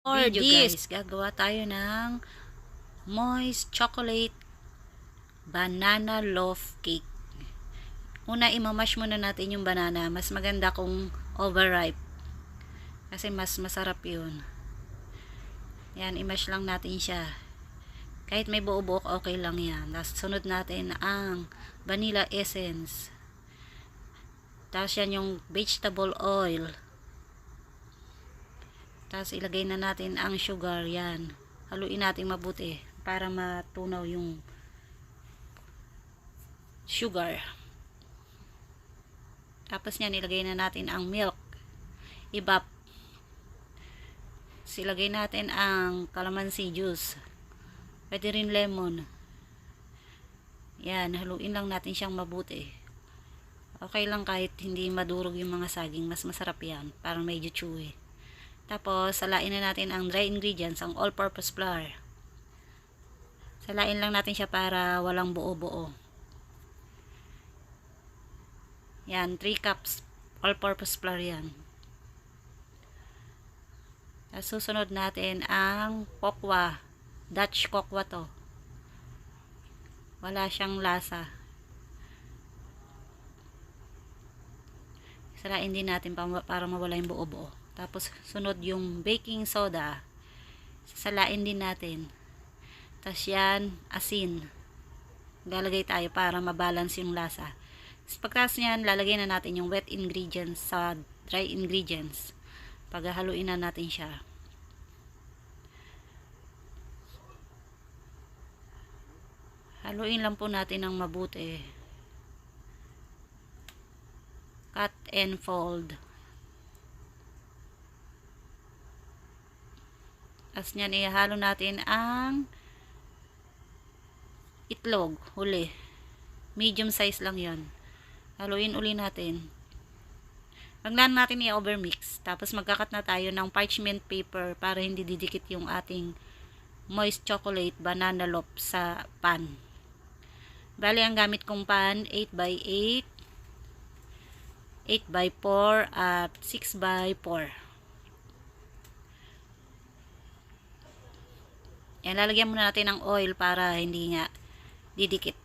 For this, gagawa tayo ng moist chocolate banana loaf cake. Una, imamash muna natin yung banana. Mas maganda kung overripe. Kasi mas masarap yun. Yan, imash lang natin siya. Kahit may buo-buo, okay lang yan. Tapos sunod natin ang vanilla essence. Tapos yan yung vegetable oil. Tapos ilagay na natin ang sugar, yan. Haluin natin mabuti para matunaw yung sugar. Tapos yan, ilagay na natin ang milk. Ibap. Silagay natin ang calamansi juice. Pwede rin lemon. Yan, haluin lang natin siyang mabuti. Okay lang kahit hindi madurog yung mga saging, mas masarap yan. Parang medyo chewy. Tapos, salain na natin ang dry ingredients, ang all-purpose flour. Salain lang natin siya para walang buo-buo. Yan, 3 cups all-purpose flour yan. Tapos, susunod natin ang kokwa. Dutch kokwa to. Wala siyang lasa. Salain din natin para mawala yung buo-buo. Tapos, sunod yung baking soda. Sasalain din natin. Tapos yan, asin. Lalagay tayo para mabalance yung lasa. Pagkas yan, lalagay na natin yung wet ingredients sa dry ingredients. Paghahaluin na natin siya. Haluin lang po natin ng mabuti. Cut and fold. As nyan, ihalo natin ang itlog, huli. Medium size lang yon. Haluin uli natin. Wag lang natin i-overmix. Tapos magkakat na tayo ng parchment paper para hindi didikit yung ating moist chocolate banana loaf sa pan. Bali, ang gamit kong pan, 8x8, 8x4, at 6x4. Yan, lalagyan muna natin ng oil para hindi nga didikit.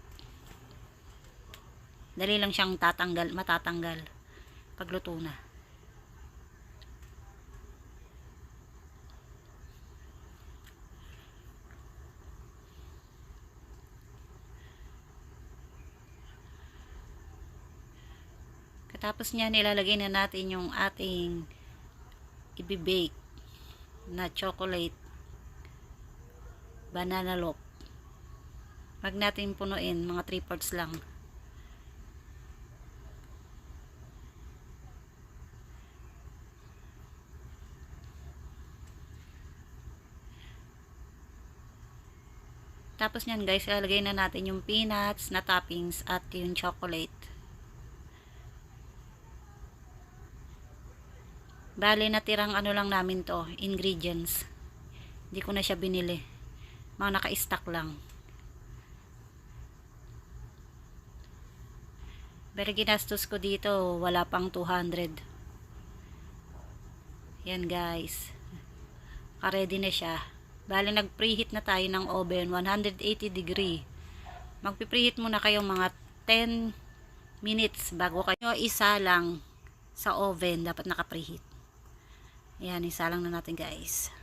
Dali lang siyang matatanggal pagluto na. Katapos niya, nilalagay na natin yung ating ibibake na chocolate banana loaf. Wag natin punuin, mga 3/4 lang. Tapos nyan guys, ilalagay na natin yung peanuts na toppings at yung chocolate. Bali, natirang ano lang namin to, ingredients. Hindi ko na siya binili. Mga naka-stock lang. Pero ginastos ko dito, wala pang 200. Yan guys. Ready na siya. Bali, nag-preheat na tayo ng oven, 180 degree. Magpi-preheat muna kayo mga 10 minutes bago kayo isa lang sa oven. Dapat naka-preheat. Ayan, isa lang na natin guys.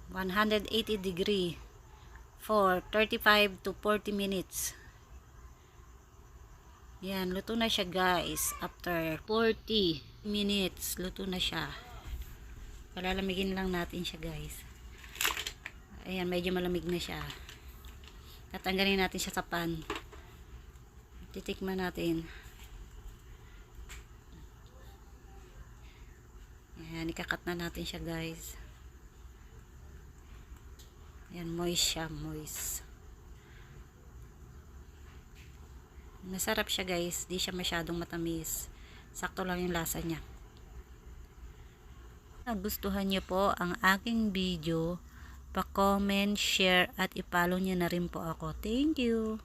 180 degree for 35 to 40 minutes. Yan, luto na siya guys. After 40 minutes, luto na siya. Palalamigin lang natin siya guys. Ayan, medyo malamig na siya. Tatanggalin natin siya sa pan. Titikman natin. Ayan, ikakat na natin siya guys. Ayan, moist siya, moist. Masarap siya guys, di siya masyadong matamis. Sakto lang yung lasa niya. Nagustuhan niyo po ang aking video, pa-comment, share at i-follow niyo na rin po ako. Thank you!